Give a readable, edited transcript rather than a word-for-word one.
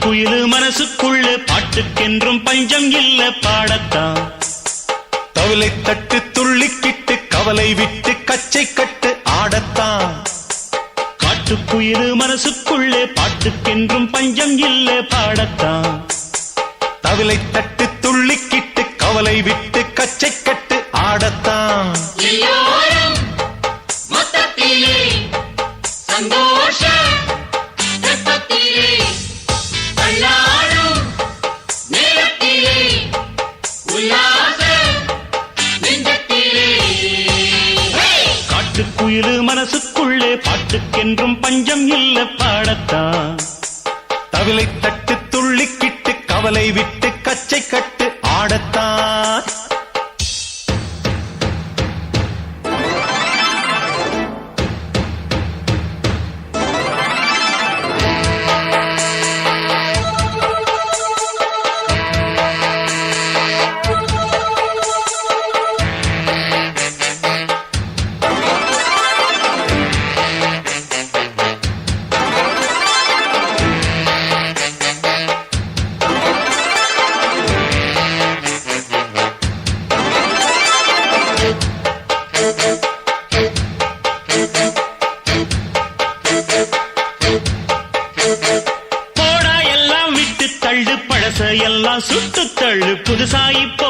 காட்டுக்குயிலு மனசுக்குள்ளே பாட்டுக்கென்றும் பஞ்சம் இல்ல பாடத்தான். தவிலை தட்டு துள்ளிக்கிட்டு கவலை விட்டு கச்சை கட்டு ஆடத்தான். காட்டுக்குயிலு மனசுக்குள்ளே பாட்டுக்கென்றும் பஞ்சம் இல்ல பாடத்தான். தவிலை தட்டு துள்ளிக்கிட்டு கவலை விட்டு கச்சை கட்டு ஆடத்தான். காட்டுக்குயிலு மனசுக்குள்ளே பாட்டுக்கென்றும் பஞ்சம் இல்ல பாடத்தான். தவிலை தட்டு துள்ளிக்கிட்டு கவலை விட்டு கச்சை கட்டு ஆடத்தான். போடா எல்லாம் விட்டு தள்ளு, பழச எல்லாம் சுட்டு தள்ளு, புதுசா இப்போ